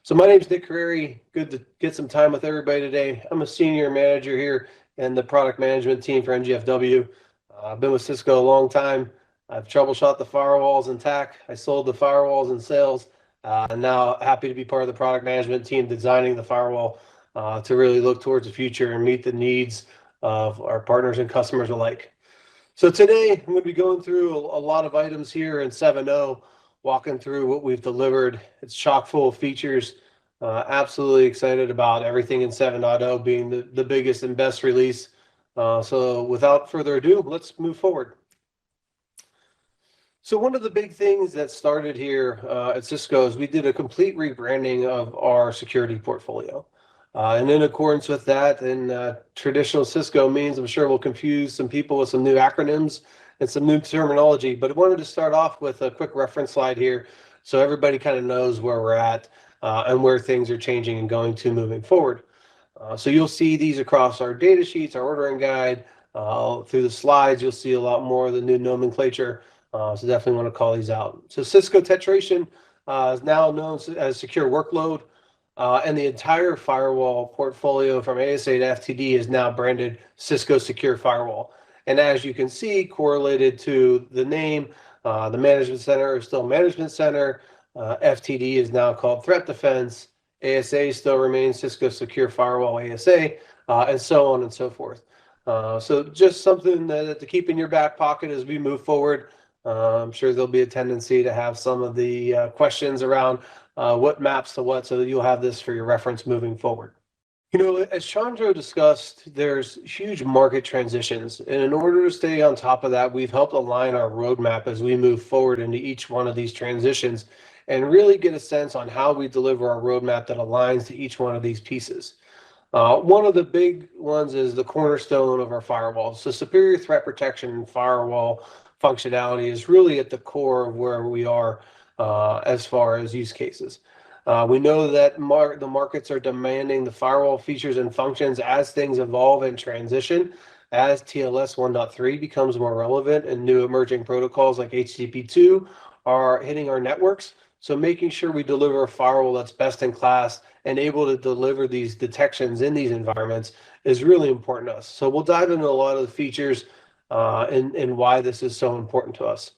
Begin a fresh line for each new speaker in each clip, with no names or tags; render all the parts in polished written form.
So my name's Nick Carreri. Good to get some time with everybody today. I'm a senior manager here in the product management team for NGFW. I've been with Cisco a long time. I've troubleshot the firewalls in TAC. I sold the firewalls in sales. And now happy to be part of the product management team designing the firewall to really look towards the future and meet the needs of our partners and customers alike. So today I'm going to be going through a lot of items here in 7.0, walking through what we've delivered. It's chock full of features. Absolutely excited about everything in 7.0 being the biggest and best release. So without further ado, let's move forward. So one of the big things that started here at Cisco is we did a complete rebranding of our security portfolio. And in accordance with that, and traditional Cisco means, I'm sure we'll confuse some people with some new acronyms and some new terminology, but I wanted to start off with a quick reference slide here so everybody kind of knows where we're at and where things are changing and going to moving forward. So you'll see these across our data sheets, our ordering guide, through the slides, you'll see a lot more of the new nomenclature. So definitely want to call these out. So Cisco Tetration is now known as Secure Workload, and the entire firewall portfolio from ASA to FTD is now branded Cisco Secure Firewall. And as you can see, correlated to the name, the Management Center is still Management Center, FTD is now called Threat Defense, ASA still remains Cisco Secure Firewall ASA, and so on and so forth. So just something to keep in your back pocket as we move forward. I'm sure there'll be a tendency to have some of the questions around what maps to what, so that you'll have this for your reference moving forward. You know, as Chandra discussed, there's huge market transitions, and in order to stay on top of that, we've helped align our roadmap as we move forward into each one of these transitions and really get a sense on how we deliver our roadmap that aligns to each one of these pieces. One of the big ones is the cornerstone of our firewall. So superior threat protection and firewall functionality is really at the core of where we are as far as use cases. We know that the markets are demanding the firewall features and functions as things evolve and transition, as TLS 1.3 becomes more relevant and new emerging protocols like HTTP2 are hitting our networks. So making sure we deliver a firewall that's best in class and able to deliver these detections in these environments is really important to us. So we'll dive into a lot of the features and why this is so important to us.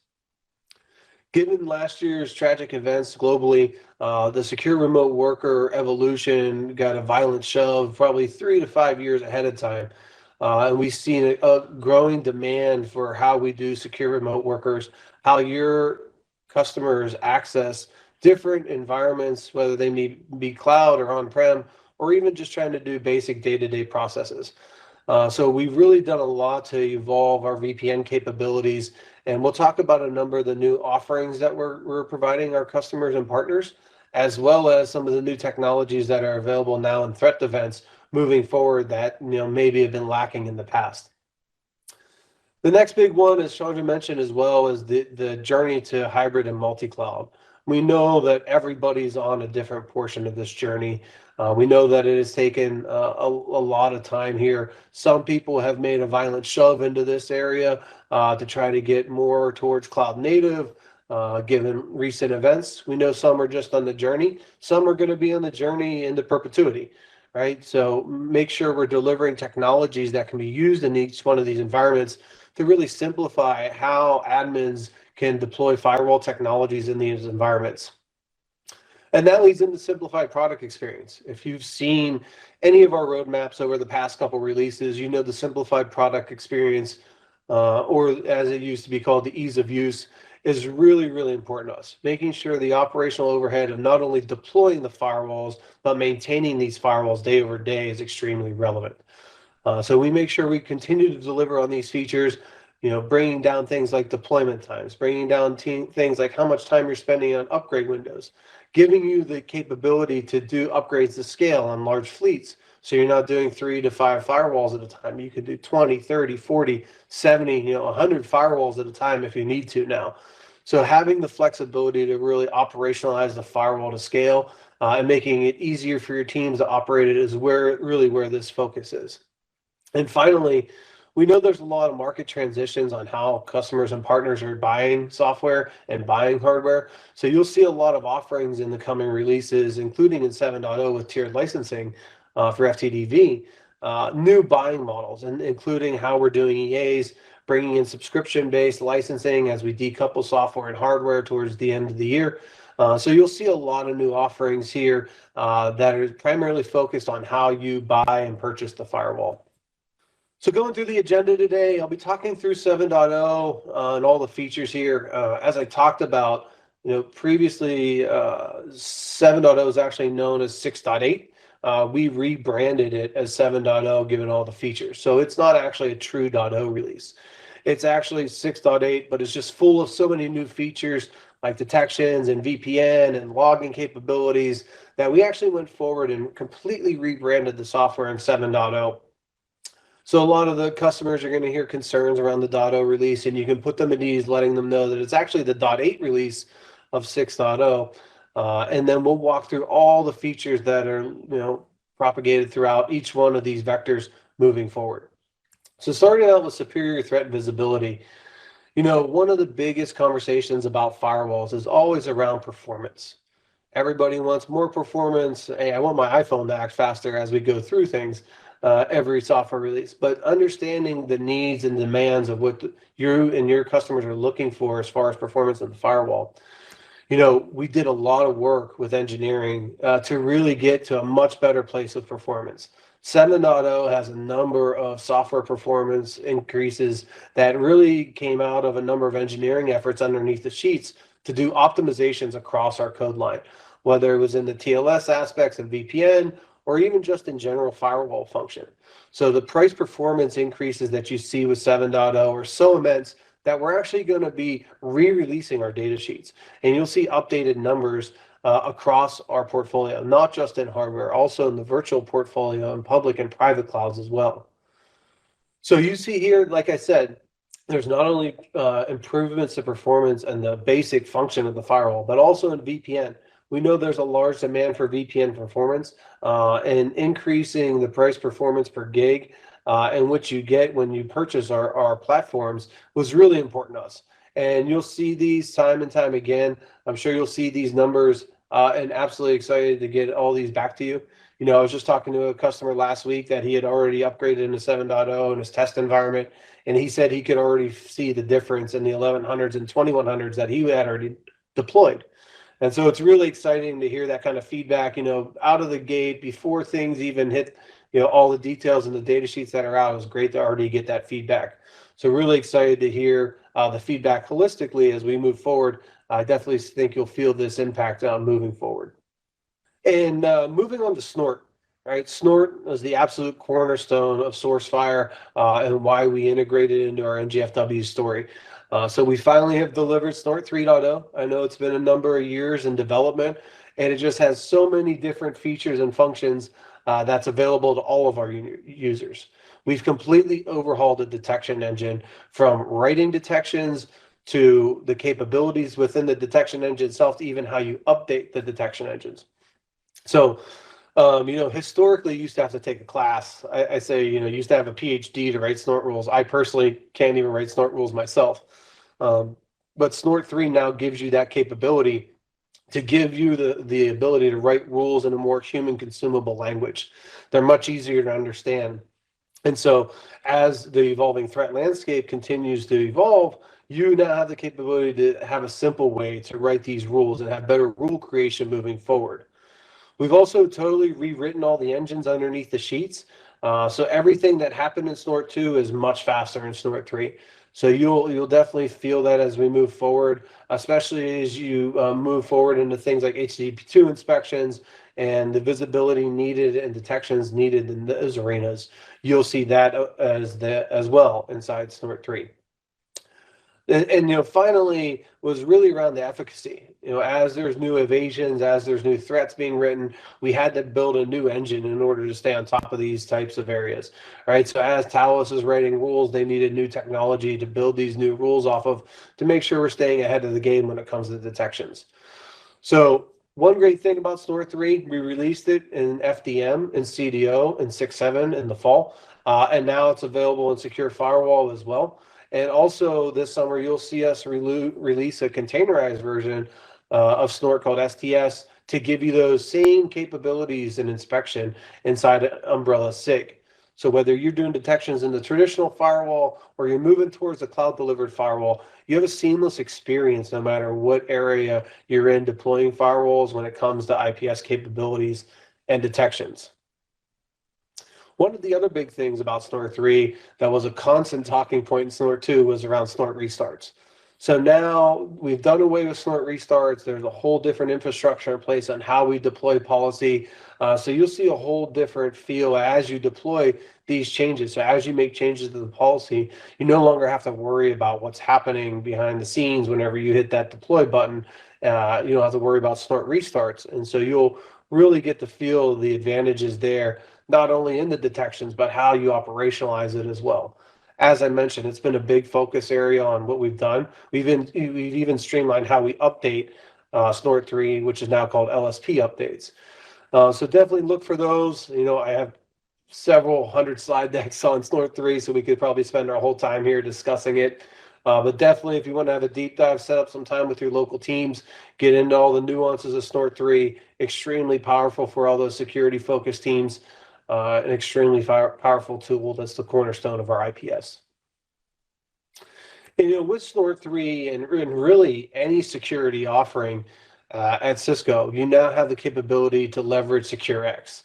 Given last year's tragic events globally, the secure remote worker evolution got a violent shove probably 3 to 5 years ahead of time. And we've seen a growing demand for how we do secure remote workers, how your customers access different environments, whether they may be cloud or on-prem, or even just trying to do basic day-to-day processes. So we've really done a lot to evolve our VPN capabilities, and we'll talk about a number of the new offerings that we're providing our customers and partners, as well as some of the new technologies that are available now in threat defense moving forward that maybe have been lacking in the past. The next big one, as Chandra mentioned as well, is the journey to hybrid and multi-cloud. We know that everybody's on a different portion of this journey. We know that it has taken a lot of time here. Some people have made a violent shove into this area to try to get more towards cloud native, given recent events. We know some are just on the journey. Some are going to be on the journey into perpetuity, right? So make sure we're delivering technologies that can be used in each one of these environments to really simplify how admins can deploy firewall technologies in these environments. And that leads into simplified product experience. If you've seen any of our roadmaps over the past couple releases, you know the simplified product experience, or as it used to be called, the ease of use, is really, really important to us. Making sure the operational overhead of not only deploying the firewalls, but maintaining these firewalls day over day is extremely relevant. So we make sure we continue to deliver on these features, bringing down things like deployment times, bringing down things like how much time you're spending on upgrade windows, giving you the capability to do upgrades to scale on large fleets. So you're not doing 3 to 5 firewalls at a time. You can do 20, 30, 40, 70, 100 firewalls at a time if you need to now. So having the flexibility to really operationalize the firewall to scale and making it easier for your teams to operate it is where this focus is. And finally, We know there's a lot of market transitions on how customers and partners are buying software and buying hardware. So you'll see a lot of offerings in the coming releases, including in 7.0 with tiered licensing for FTDv, new buying models, and including how we're doing EAs, bringing in subscription-based licensing as we decouple software and hardware towards the end of the year. So you'll see a lot of new offerings here that are primarily focused on how you buy and purchase the firewall. So going through the agenda today, I'll be talking through 7.0 and all the features here. As I talked about, previously 7.0 is actually known as 6.8. We rebranded it as 7.0 given all the features. So it's not actually a true .0 release. It's actually 6.8, but it's just full of so many new features like detections and VPN and logging capabilities that we actually went forward and completely rebranded the software in 7.0. So a lot of the customers are going to hear concerns around the .0 release, and you can put them at ease, letting them know that it's actually the .8 release of 6.0. And then we'll walk through all the features that are, propagated throughout each one of these vectors moving forward. So starting out with superior threat visibility, one of the biggest conversations about firewalls is always around performance. Everybody wants more performance. Hey, I want my iPhone to act faster as we go through things. Every software release, but understanding the needs and demands of what you and your customers are looking for as far as performance of the firewall. We did a lot of work with engineering to really get to a much better place with performance. 7.0 has a number of software performance increases that really came out of a number of engineering efforts underneath the sheets to do optimizations across our code line, whether it was in the TLS aspects of VPN or even just in general firewall function. So the price performance increases that you see with 7.0 are so immense that we're actually going to be re-releasing our data sheets. And you'll see updated numbers across our portfolio, not just in hardware, also in the virtual portfolio and public and private clouds as well. So you see here, like I said, there's not only improvements to performance and the basic function of the firewall, but also in VPN. We know there's a large demand for VPN performance and increasing the price performance per gig and what you get when you purchase our platforms was really important to us. And you'll see these time and time again. I'm sure you'll see these numbers and absolutely excited to get all these back to you. I was just talking to a customer last week that he had already upgraded into 7.0 in his test environment, and he said he could already see the difference in the 1100s and 2100s that he had already deployed. And so it's really exciting to hear that kind of feedback, out of the gate before things even hit, all the details and the data sheets that are out. It was great to already get that feedback. So really excited to hear the feedback holistically as we move forward. I definitely think you'll feel this impact moving forward. And moving on to Snort, right? Snort is the absolute cornerstone of SourceFire and why we integrated into our NGFW story. So we finally have delivered Snort 3.0. I know it's been a number of years in development, and it just has so many different features and functions that's available to all of our users. We've completely overhauled the detection engine from writing detections to the capabilities within the detection engine itself to even how you update the detection engines. So historically, you used to have to take a class. I say, you used to have a PhD to write Snort rules. I personally can't even write Snort rules myself. But Snort 3 now gives you that capability to give you the ability to write rules in a more human consumable language. They're much easier to understand. And so as the evolving threat landscape continues to evolve, you now have the capability to have a simple way to write these rules and have better rule creation moving forward. We've also totally rewritten all the engines underneath the sheets. So everything that happened in Snort 2 is much faster in Snort 3. So you'll definitely feel that as we move forward, especially as you move forward into things like HTTP2 inspections and the visibility needed and detections needed in those arenas. You'll see that as well inside Snort 3. And finally was really around the efficacy. As there's new evasions, as there's new threats being written, we had to build a new engine in order to stay on top of these types of areas, right? So as Talos is writing rules, they needed new technology to build these new rules off of to make sure we're staying ahead of the game when it comes to detections. So one great thing about Snort 3, we released it in FDM and CDO in 6.7 in the fall. and now it's available in Secure Firewall as well. And also this summer, you'll see us release a containerized version of Snort called STS to give you those same capabilities and inspection inside Umbrella SIG. So whether you're doing detections in the traditional firewall or you're moving towards the cloud-delivered firewall, you have a seamless experience no matter what area you're in deploying firewalls when it comes to IPS capabilities and detections. One of the other big things about Snort 3 that was a constant talking point in Snort 2 was around Snort restarts. So now we've done away with Snort restarts. There's a whole different infrastructure in place on how we deploy policy. So you'll see a whole different feel as you deploy these changes. So as you make changes to the policy, you no longer have to worry about what's happening behind the scenes whenever you hit that deploy button. You don't have to worry about Snort restarts. And so you'll really get to feel the advantages there, not only in the detections, but how you operationalize it as well. As I mentioned, it's been a big focus area on what we've done. We've even streamlined how we update Snort 3, which is now called LSP updates. So definitely look for those. I have several hundred slide decks on Snort 3, so we could probably spend our whole time here discussing it. But definitely, if you want to have a deep dive, set up some time with your local teams, get into all the nuances of Snort 3. Extremely powerful for all those security-focused teams. An extremely powerful tool that's the cornerstone of our IPS. And, with Snort 3 and really any security offering at Cisco, you now have the capability to leverage SecureX.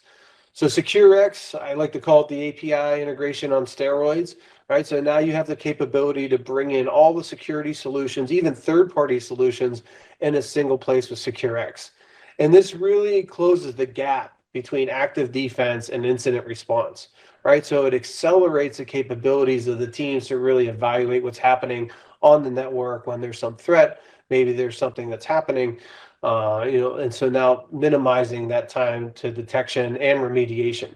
So SecureX, I like to call it the API integration on steroids, right? So now you have the capability to bring in all the security solutions, even third-party solutions, in a single place with SecureX. And this really closes the gap between active defense and incident response, right? So it accelerates the capabilities of the teams to really evaluate what's happening on the network when there's some threat, maybe there's something that's happening, and so now minimizing that time to detection and remediation.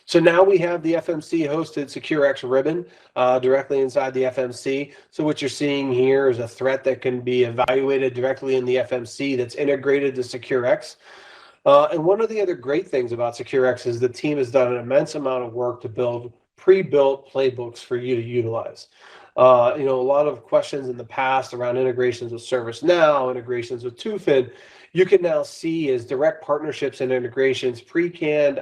So now we have the FMC hosted SecureX ribbon directly inside the FMC. So what you're seeing here is a threat that can be evaluated directly in the FMC that's integrated to SecureX. And one of the other great things about SecureX is the team has done an immense amount of work to build pre-built playbooks for you to utilize. A lot of questions in the past around integrations with ServiceNow, integrations with Tufin, you can now see as direct partnerships and integrations, pre-canned,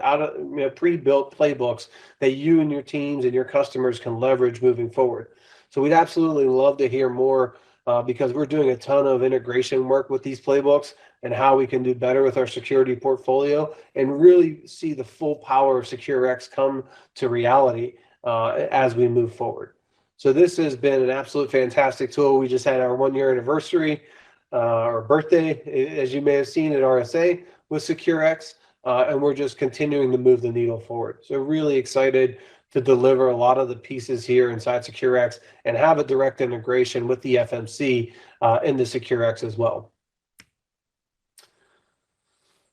pre-built playbooks that you and your teams and your customers can leverage moving forward. So we'd absolutely love to hear more because we're doing a ton of integration work with these playbooks and how we can do better with our security portfolio and really see the full power of SecureX come to reality as we move forward. So this has been an absolute fantastic tool. We just had our 1-year anniversary or birthday, as you may have seen at RSA with SecureX, and we're just continuing to move the needle forward. So really excited to deliver a lot of the pieces here inside SecureX and have a direct integration with the FMC into SecureX as well.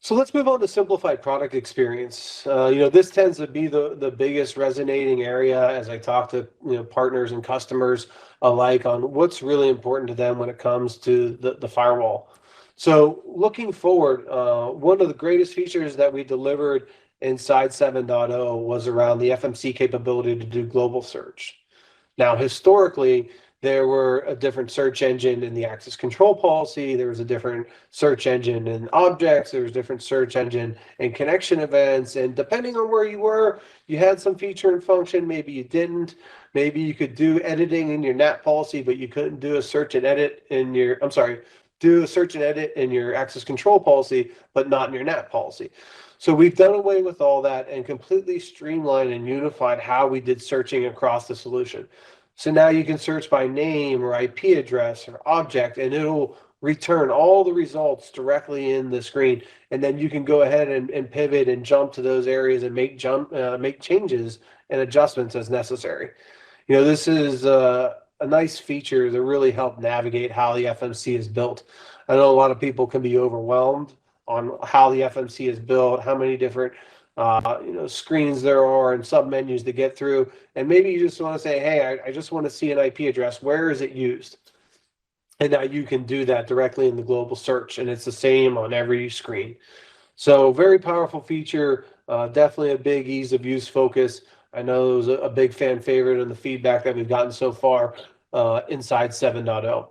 So let's move on to simplified product experience. This tends to be the biggest resonating area as I talk to partners and customers alike on what's really important to them when it comes to the firewall. So looking forward, one of the greatest features that we delivered inside 7.0 was around the FMC capability to do global search. Now, historically, there were a different search engine in the access control policy. There was a different search engine in objects. There was a different search engine in connection events. And depending on where you were, you had some feature and function. Maybe you didn't. Maybe you could do editing in your NAT policy, but you couldn't do a search and edit in your, do a search and edit in your access control policy, but not in your NAT policy. So we've done away with all that and completely streamlined and unified how we did searching across the solution. So now you can search by name or IP address or object, and it'll return all the results directly in the screen. And then you can go ahead and pivot and jump to those areas and make changes and adjustments as necessary. This is a nice feature to really help navigate how the FMC is built. I know a lot of people can be overwhelmed on how the FMC is built, how many different screens there are and submenus to get through. And maybe you just want to say, hey, I just want to see an IP address. Where is it used? And now you can do that directly in the global search, and it's the same on every screen. So very powerful feature, definitely a big ease of use focus. I know it was a big fan favorite in the feedback that we've gotten so far inside 7.0.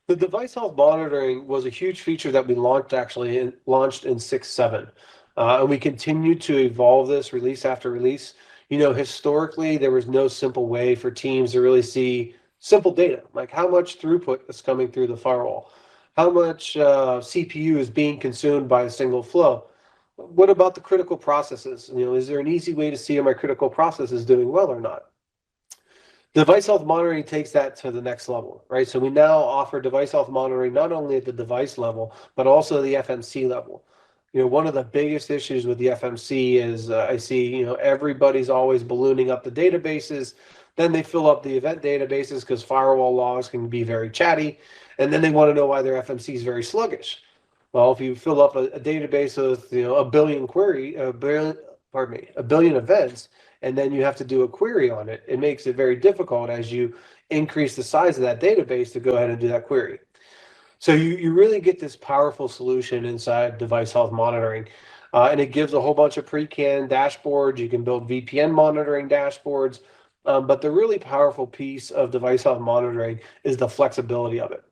The device health monitoring was a huge feature that we launched in 6.7. And we continue to evolve this release after release. Historically, there was no simple way for teams to really see simple data, like how much throughput is coming through the firewall, how much CPU is being consumed by a single flow. What about the critical processes? Is there an easy way to see if my critical process is doing well or not? Device health monitoring takes that to the next level, right? So we now offer device health monitoring not only at the device level, but also the FMC level. One of the biggest issues with the FMC is I see, everybody's always ballooning up the databases. Then they fill up the event databases because firewall logs can be very chatty. And then they want to know why their FMC is very sluggish. Well, if you fill up a database with, a billion events, and then you have to do a query on it, it makes it very difficult as you increase the size of that database to go ahead and do that query. So you really get this powerful solution inside device health monitoring. And it gives a whole bunch of pre-canned dashboards. You can build VPN monitoring dashboards. But the really powerful piece of device health monitoring is the flexibility of it.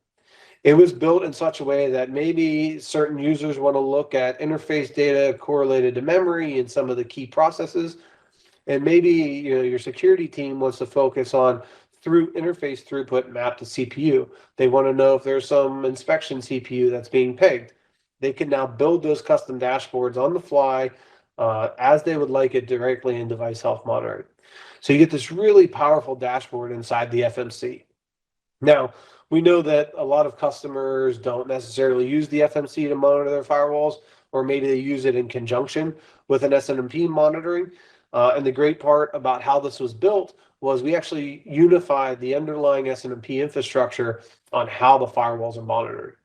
It was built in such a way that maybe certain users want to look at interface data correlated to memory and some of the key processes. And maybe your security team wants to focus on through interface throughput mapped to CPU. They want to know if there's some inspection CPU that's being pegged. They can now build those custom dashboards on the fly as they would like it directly in device health monitoring. So you get this really powerful dashboard inside the FMC. Now, we know that a lot of customers don't necessarily use the FMC to monitor their firewalls, or maybe they use it in conjunction with an SNMP monitoring. And the great part about how this was built was we actually unified the underlying SNMP infrastructure on how the firewalls are monitored.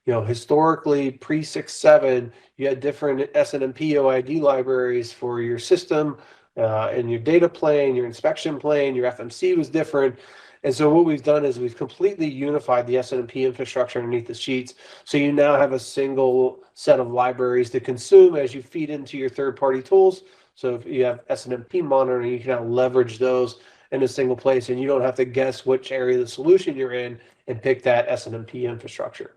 Historically, pre 6.7, you had different SNMP OID libraries for your system and your data plane, your inspection plane, your FMC was different. And so what we've done is we've completely unified the SNMP infrastructure underneath the sheets. So you now have a single set of libraries to consume as you feed into your third-party tools. So if you have SNMP monitoring, you can now leverage those in a single place, and you don't have to guess which area of the solution you're in and pick that SNMP infrastructure.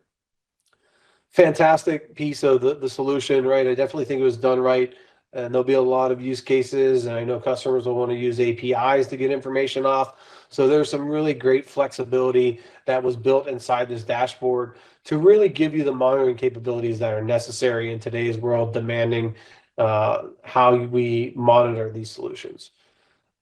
Fantastic piece of the solution, right? I definitely think it was done right. And there'll be a lot of use cases, and I know customers will want to use APIs to get information off. So there's some really great flexibility that was built inside this dashboard to really give you the monitoring capabilities that are necessary in today's world, demanding how we monitor these solutions.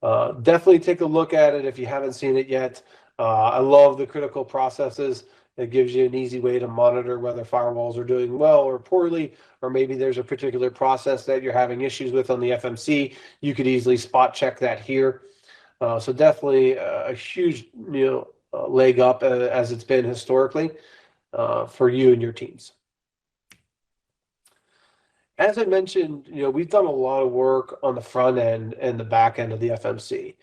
Definitely take a look at it if you haven't seen it yet. I love the critical processes. It gives you an easy way to monitor whether firewalls are doing well or poorly, or maybe there's a particular process that you're having issues with on the FMC. You could easily spot check that here. So definitely a huge leg up as it's been historically for you and your teams. As I mentioned, we've done a lot of work on the front end and the back end of the FMC.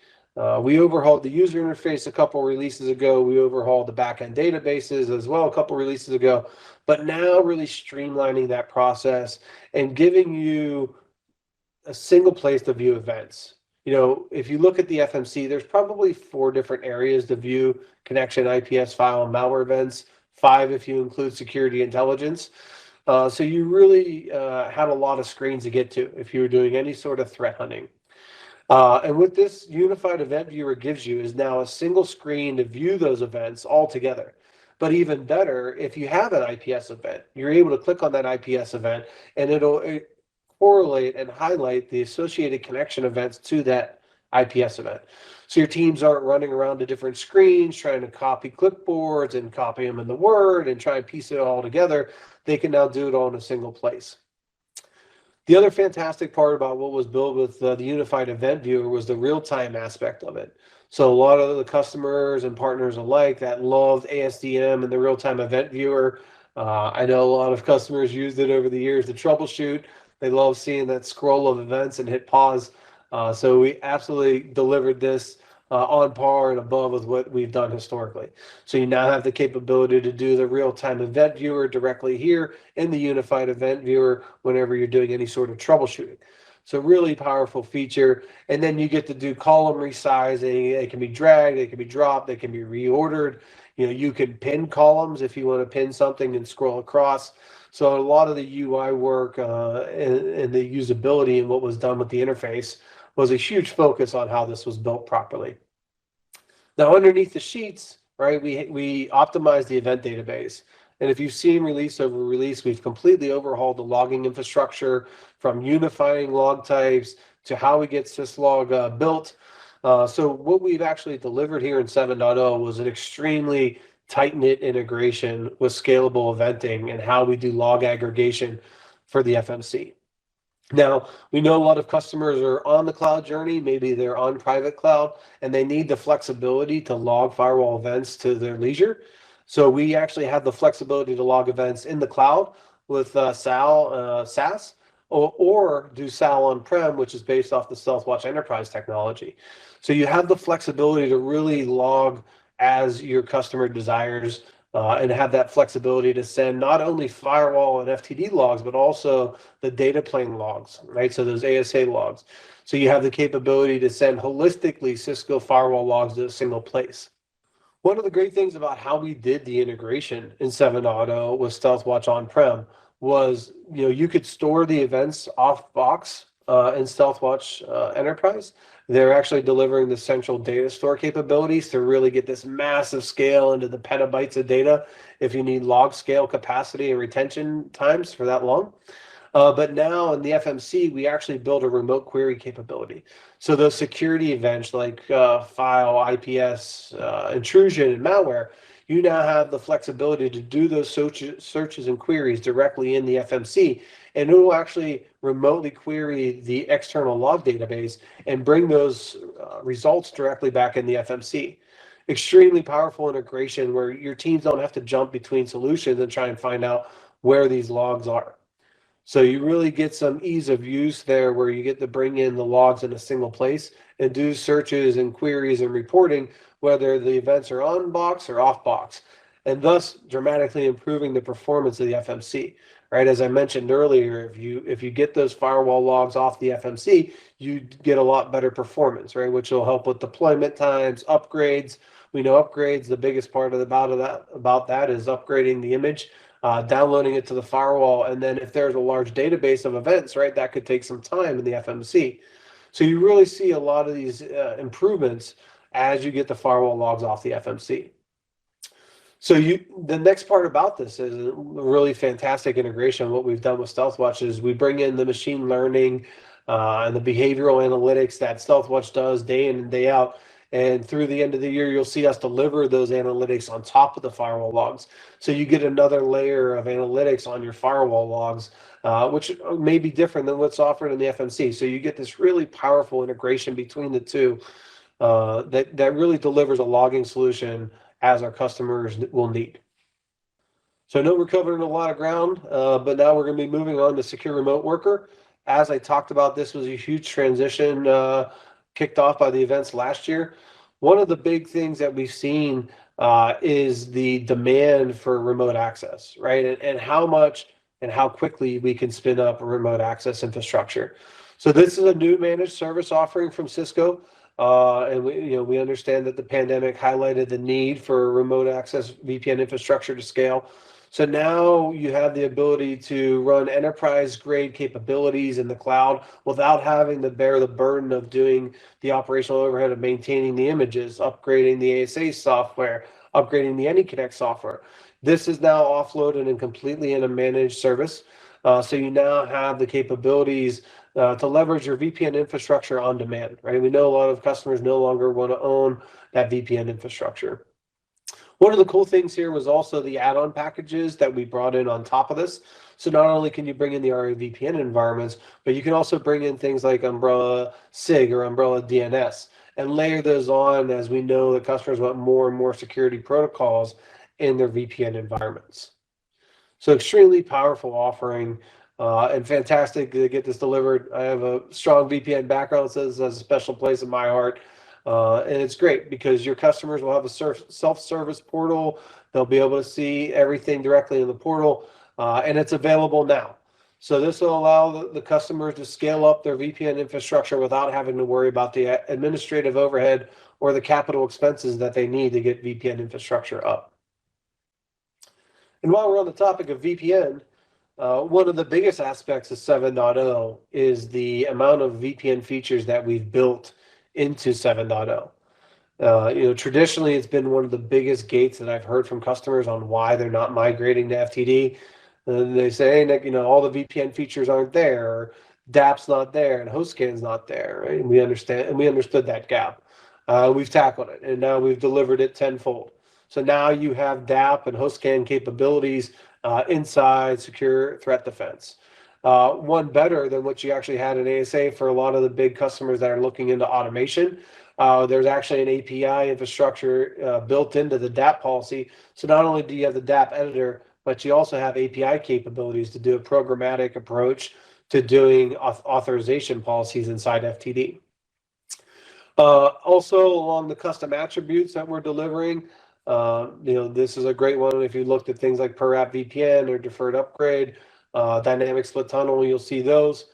We overhauled the user interface a couple releases ago. We overhauled the backend databases as well a couple releases ago. But now really streamlining that process and giving you a single place to view events. If you look at the FMC, there's probably 4 different areas to view connection, IPS file, and malware events, 5 if you include security intelligence. So you really had a lot of screens to get to if you were doing any sort of threat hunting. And what this unified event viewer gives you is now a single screen to view those events all together. But even better, if you have an IPS event, you're able to click on that IPS event and it'll correlate and highlight the associated connection events to that IPS event. So your teams aren't running around to different screens trying to copy clipboards and copy them in the Word and try and piece it all together. They can now do it all in a single place. The other fantastic part about what was built with the unified event viewer was the real-time aspect of it. So a lot of the customers and partners alike that loved ASDM and the real-time event viewer. I know a lot of customers used it over the years to troubleshoot. They love seeing that scroll of events and hit pause. So we absolutely delivered this on par and above with what we've done historically. So you now have the capability to do the real-time event viewer directly here in the unified event viewer whenever you're doing any sort of troubleshooting. So really powerful feature. And then you get to do column resizing. It can be dragged, it can be dropped, it can be reordered. You can pin columns if you want to pin something and scroll across. So a lot of the UI work and the usability and what was done with the interface was a huge focus on how this was built properly. Now, underneath the sheets, right, we optimized the event database. And if you've seen release over release, we've completely overhauled the logging infrastructure from unifying log types to how we get syslog built. So what we've actually delivered here in 7.0 was an extremely tight-knit integration with scalable eventing and how we do log aggregation for the FMC. Now, we know a lot of customers are on the cloud journey, maybe they're on private cloud, and they need the flexibility to log firewall events to their leisure. So we actually have the flexibility to log events in the cloud with SaaS, or do SAL on-prem, which is based off the StealthWatch Enterprise technology. So you have the flexibility to really log as your customer desires, and have that flexibility to send not only firewall and FTD logs, but also the data plane logs, right? So those ASA logs. So you have the capability to send holistically Cisco firewall logs to a single place. One of the great things about how we did the integration in 7.0 with StealthWatch on-prem was, you could store the events off box in StealthWatch Enterprise. They're actually delivering the central data store capabilities to really get this massive scale into the petabytes of data if you need log scale capacity and retention times for that long. But now in the FMC, we actually build a remote query capability. So those security events like file, IPS, intrusion, and malware, you now have the flexibility to do those searches and queries directly in the FMC, and it will actually remotely query the external log database and bring those results directly back in the FMC. Extremely powerful integration where your teams don't have to jump between solutions and try and find out where these logs are. So you really get some ease of use there where you get to bring in the logs in a single place and do searches and queries and reporting, whether the events are on box or off box, and thus dramatically improving the performance of the FMC. Right, as I mentioned earlier, if you get those firewall logs off the FMC, you get a lot better performance, right, which will help with deployment times, upgrades. We know upgrades, the biggest part about that is upgrading the image, downloading it to the firewall, and then if there's a large database of events, right, that could take some time in the FMC. So you really see a lot of these improvements as you get the firewall logs off the FMC. So the next part about this is a really fantastic integration. What we've done with StealthWatch is we bring in the machine learning and the behavioral analytics that StealthWatch does day in and day out. And through the end of the year, you'll see us deliver those analytics on top of the firewall logs. So you get another layer of analytics on your firewall logs, which may be different than what's offered in the FMC. So you get this really powerful integration between the two that really delivers a logging solution as our customers will need. So I know we're covering a lot of ground, but now we're going to be moving on to Secure Remote Worker. As I talked about, this was a huge transition kicked off by the events last year. One of the big things that we've seen is the demand for remote access, right? And how much and how quickly we can spin up a remote access infrastructure. So this is a new managed service offering from Cisco. And we understand that the pandemic highlighted the need for remote access VPN infrastructure to scale. So now you have the ability to run enterprise-grade capabilities in the cloud without having to bear the burden of doing the operational overhead of maintaining the images, upgrading the ASA software, upgrading the AnyConnect software. This is now offloaded and completely in a managed service. So you now have the capabilities to leverage your VPN infrastructure on demand, right? We know a lot of customers no longer want to own that VPN infrastructure. One of the cool things here was also the add-on packages that we brought in on top of this. So not only can you bring in the RAVPN environments, but you can also bring in things like Umbrella SIG or Umbrella DNS and layer those on as we know that customers want more and more security protocols in their VPN environments. So extremely powerful offering and fantastic to get this delivered. I have a strong VPN background, so this has a special place in my heart. And it's great because your customers will have a self-service portal. They'll be able to see everything directly in the portal, and it's available now. So this will allow the customers to scale up their VPN infrastructure without having to worry about the administrative overhead or the capital expenses that they need to get VPN infrastructure up. And while we're on the topic of VPN, one of the biggest aspects of 7.0 is the amount of VPN features that we've built into 7.0. Traditionally, it's been one of the biggest gates that I've heard from customers on why they're not migrating to FTD. And they say, hey, Nick, all the VPN features aren't there, or DAP's not there, and HostScan's not there. Right? And we understood that gap. We've tackled it, and now we've delivered it tenfold. So now you have DAP and HostScan capabilities inside Secure Threat Defense. One better than what you actually had in ASA for a lot of the big customers that are looking into automation. There's actually an API infrastructure built into the DAP policy. So not only do you have the DAP editor, but you also have API capabilities to do a programmatic approach to doing authorization policies inside FTD. Also, along the custom attributes that we're delivering, this is a great one. If you looked at things like per app VPN or deferred upgrade, dynamic split tunnel, you'll see those.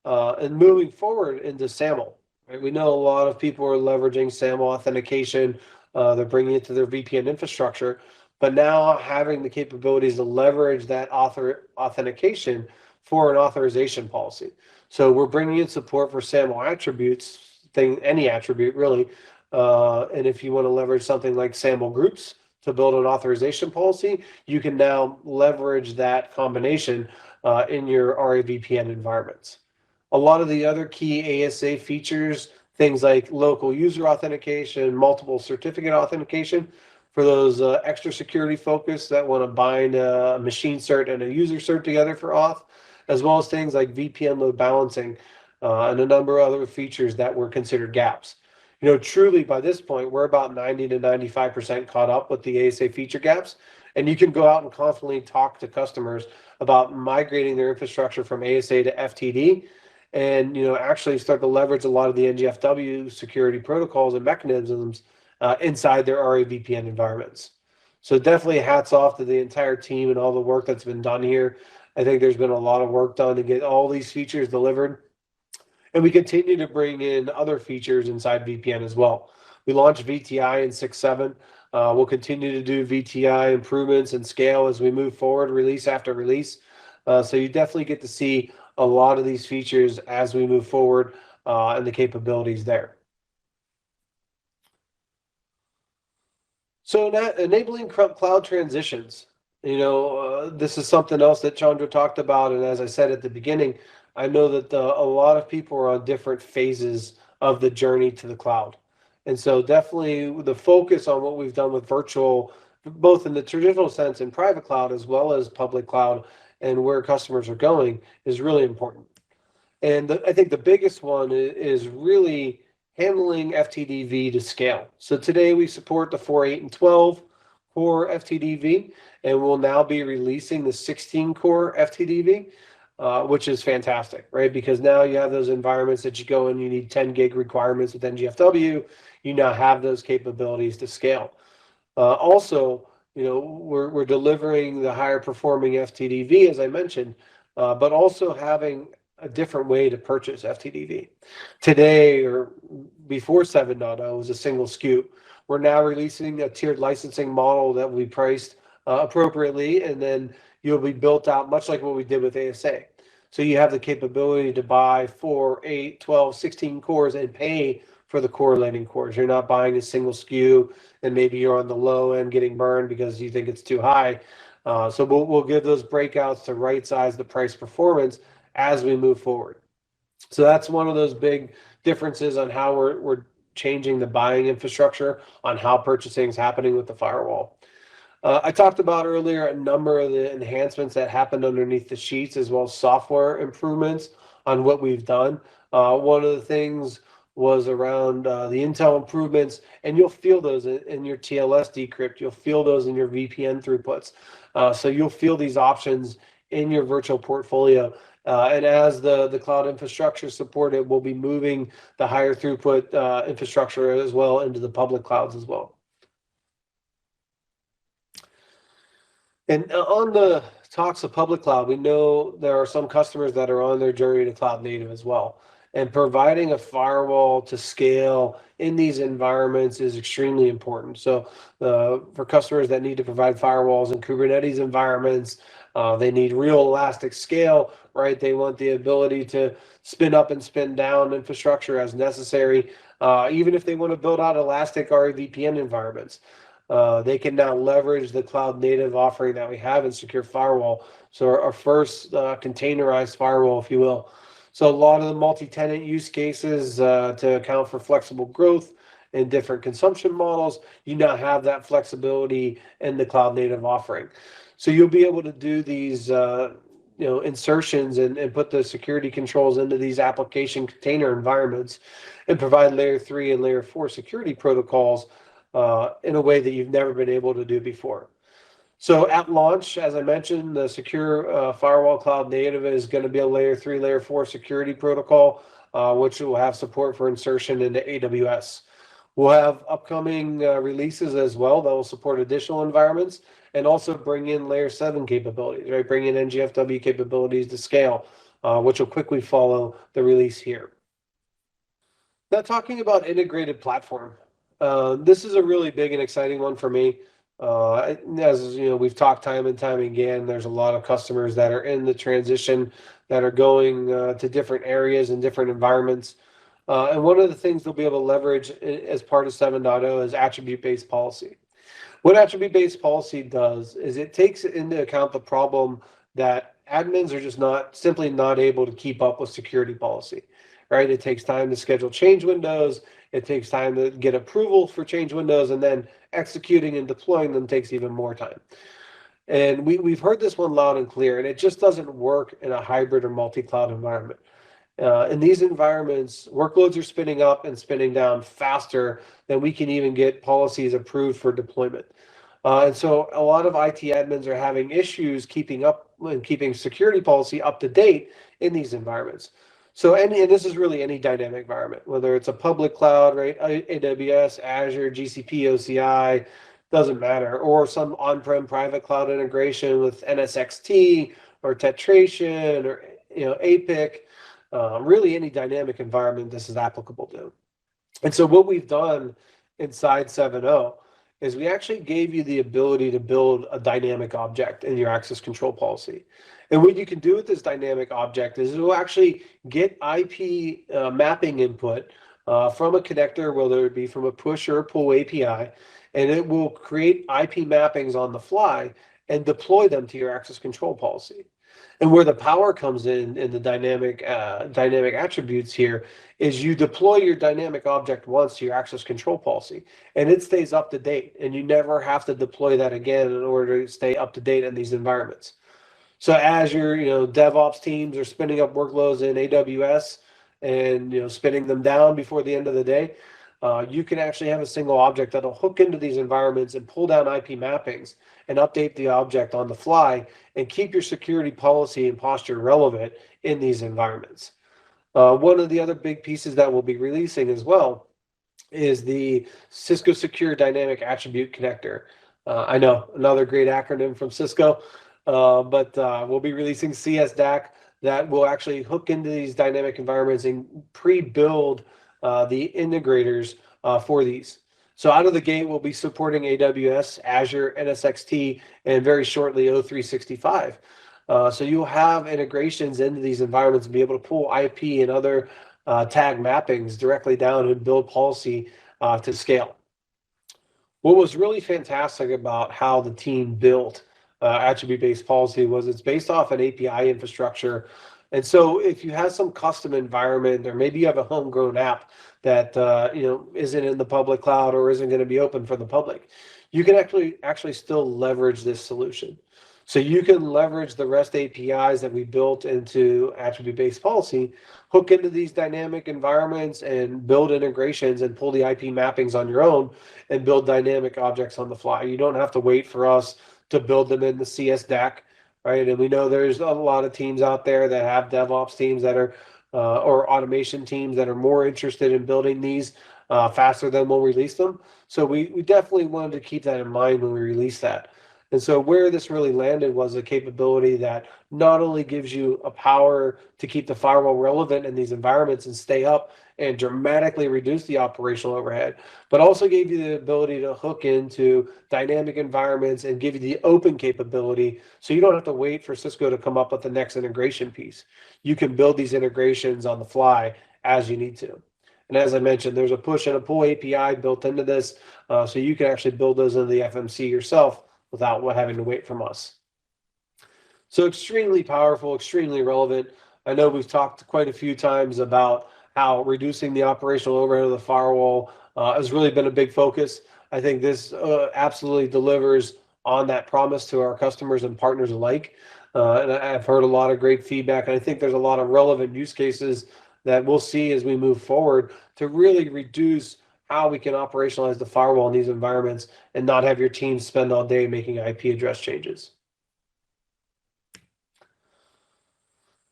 And moving forward into SAML. Right? We know a lot of people are leveraging SAML authentication. They're bringing it to their VPN infrastructure. But now having the capabilities to leverage that authentication for an authorization policy. So we're bringing in support for SAML attributes, any attribute really. And if you want to leverage something like SAML groups to build an authorization policy, you can now leverage that combination in your RAVPN environments. A lot of the other key ASA features, things like local user authentication, multiple certificate authentication, for those extra security focus that want to bind a machine cert and a user cert together for auth, as well as things like VPN load balancing and a number of other features that were considered gaps. Truly by this point, we're about 90 to 95% caught up with the ASA feature gaps. And you can go out and confidently talk to customers about migrating their infrastructure from ASA to FTD and actually start to leverage a lot of the NGFW security protocols and mechanisms inside their RAVPN environments. So definitely hats off to the entire team and all the work that's been done here. I think there's been a lot of work done to get all these features delivered. And we continue to bring in other features inside VPN as well. We launched VTI in 6.7. We'll continue to do VTI improvements and scale as we move forward, release after release. So you definitely get to see a lot of these features as we move forward and the capabilities there. So enabling cloud transitions. This is something else that Chandra talked about. And as I said at the beginning, I know that a lot of people are on different phases of the journey to the cloud. And so definitely the focus on what we've done with virtual, both in the traditional sense in private cloud as well as public cloud and where customers are going is really important. And I think the biggest one is really handling FTDv to scale. So today we support the 4, 8, and 12 core FTDv, and we'll now be releasing the 16 core FTDv, which is fantastic, right? Because now you have those environments that you go in, you need 10 gig requirements with NGFW, you now have those capabilities to scale. Also, we're delivering the higher performing FTDv, as I mentioned, but also having a different way to purchase FTDv. Today, or before 7.0, was a single SKU. We're now releasing a tiered licensing model that we priced appropriately, and then you'll be built out much like what we did with ASA. So you have the capability to buy 4, 8, 12, 16 cores and pay for the correlating cores. You're not buying a single SKU and maybe you're on the low end getting burned because you think it's too high. So we'll give those breakouts to right size the price performance as we move forward. So that's one of those big differences on how we're changing the buying infrastructure, on how purchasing is happening with the firewall. I talked about earlier a number of the enhancements that happened underneath the sheets, as well as software improvements on what we've done. One of the things was around the Intel improvements, and you'll feel those in your TLS decrypt. You'll feel those in your VPN throughputs. So you'll feel these options in your virtual portfolio. And as the cloud infrastructure is supported, we'll be moving the higher throughput infrastructure as well into the public clouds as well. And on the talks of public cloud, we know there are some customers that are on their journey to cloud native as well. And providing a firewall to scale in these environments is extremely important. So for customers that need to provide firewalls in Kubernetes environments, they need real elastic scale, right? They want the ability to spin up and spin down infrastructure as necessary. Even if they want to build out elastic VPN environments, they can now leverage the cloud native offering that we have in Secure Firewall. So our first containerized firewall, if you will. So a lot of the multi-tenant use cases to account for flexible growth and different consumption models, you now have that flexibility in the cloud native offering. So you'll be able to do these insertions and put the security controls into these application container environments and provide layer 3 and layer 4 security protocols in a way that you've never been able to do before. So at launch, as I mentioned, the Secure Firewall Cloud Native is going to be a layer 3, layer 4 security protocol, which will have support for insertion into AWS. We'll have upcoming releases as well that will support additional environments and also bring in layer 7 capabilities, right? Bring in NGFW capabilities to scale, which will quickly follow the release here. Now, talking about integrated platform. This is a really big and exciting one for me. As you know, we've talked time and time again, there's a lot of customers that are in the transition that are going to different areas and different environments. And one of the things they'll be able to leverage as part of 7.0 is attribute-based policy. What attribute-based policy does is it takes into account the problem that admins are just simply not able to keep up with security policy, right? It takes time to schedule change windows. It takes time to get approval for change windows, and then executing and deploying them takes even more time. And we've heard this one loud and clear, and it just doesn't work in a hybrid or multi-cloud environment. In these environments, workloads are spinning up and spinning down faster than we can even get policies approved for deployment. And so a lot of IT admins are having issues keeping up and keeping security policy up to date in these environments. So, and this is really any dynamic environment, whether it's a public cloud, right? AWS, Azure, GCP, OCI, doesn't matter, or some on-prem private cloud integration with NSXT or Tetration or APIC. Really, any dynamic environment this is applicable to. And so, what we've done inside 7.0 is we actually gave you the ability to build a dynamic object in your access control policy. And what you can do with this dynamic object is it will actually get IP mapping input from a connector, whether it be from a push or a pull API, and it will create IP mappings on the fly and deploy them to your access control policy. And where the power comes in the dynamic attributes here is you deploy your dynamic object once to your access control policy, and it stays up to date, and you never have to deploy that again in order to stay up to date in these environments. So as your DevOps teams are spinning up workloads in AWS and spinning them down before the end of the day, you can actually have a single object that'll hook into these environments and pull down IP mappings and update the object on the fly and keep your security policy and posture relevant in these environments. One of the other big pieces that we'll be releasing as well is the Cisco Secure Dynamic Attribute Connector. I know, another great acronym from Cisco. But we'll be releasing CSDAC that will actually hook into these dynamic environments and pre-build the integrators for these. So out of the gate, we'll be supporting AWS, Azure, NSXT, and very shortly O365. So you'll have integrations into these environments and be able to pull IP and other tag mappings directly down and build policy to scale. What was really fantastic about how the team built attribute-based policy was it's based off an API infrastructure. And so if you have some custom environment, or maybe you have a homegrown app that isn't in the public cloud or isn't going to be open for the public, you can actually still leverage this solution. So you can leverage the REST APIs that we built into attribute-based policy, hook into these dynamic environments and build integrations and pull the IP mappings on your own and build dynamic objects on the fly. You don't have to wait for us to build them in the CSDAC, right? And we know there's a lot of teams out there that have DevOps teams that are, or automation teams that are more interested in building these faster than we'll release them. So we definitely wanted to keep that in mind when we release that. And so where this really landed was a capability that not only gives you a power to keep the firewall relevant in these environments and stay up and dramatically reduce the operational overhead, but also gave you the ability to hook into dynamic environments and give you the open capability so you don't have to wait for Cisco to come up with the next integration piece. You can build these integrations on the fly as you need to. And as I mentioned, there's a push and a pull API built into this, so you can actually build those into the FMC yourself without having to wait from us. So extremely powerful, extremely relevant. I know we've talked quite a few times about how reducing the operational overhead of the firewall has really been a big focus. I think this absolutely delivers on that promise to our customers and partners alike. And I've heard a lot of great feedback, and I think there's a lot of relevant use cases that we'll see as we move forward to really reduce how we can operationalize the firewall in these environments and not have your team spend all day making IP address changes.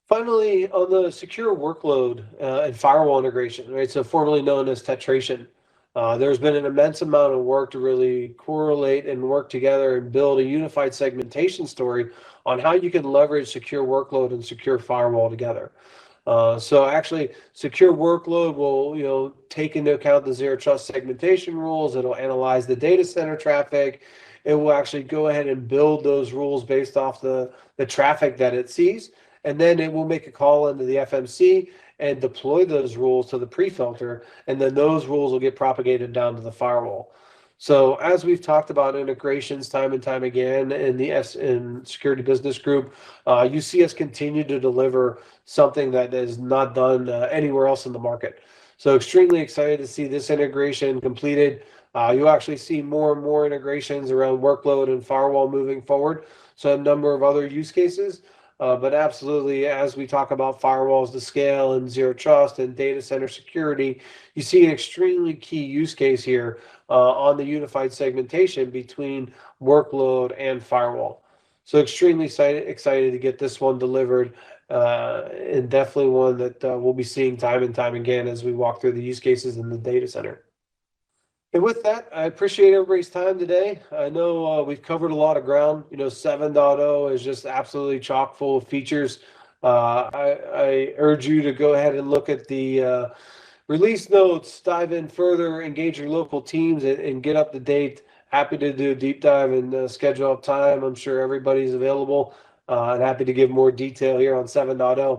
Finally, on the secure workload and firewall integration, right? So formerly known as tetration, there's been an immense amount of work to really correlate and work together and build a unified segmentation story on how you can leverage secure workload and secure firewall together. So actually, secure workload will take into account the zero trust segmentation rules. It'll analyze the data center traffic. It will actually go ahead and build those rules based off the traffic that it sees. And then it will make a call into the FMC and deploy those rules to the pre-filter. And then those rules will get propagated down to the firewall. So as we've talked about integrations time and time again in the Security Business Group, you see us continue to deliver something that is not done anywhere else in the market. So extremely excited to see this integration completed. You'll actually see more and more integrations around workload and firewall moving forward. So a number of other use cases. But absolutely, as we talk about firewalls to scale and zero trust and data center security, you see an extremely key use case here on the unified segmentation between workload and firewall. So extremely excited to get this one delivered, and definitely one that we'll be seeing time and time again as we walk through the use cases in the data center. And with that, I appreciate everybody's time today. I know we've covered a lot of ground. 7.0 is just absolutely chock full of features. I urge you to go ahead and look at the release notes, dive in further, engage your local teams, and get up to date. Happy to do a deep dive and schedule up time. I'm sure everybody's available, and happy to give more detail here on 7.0.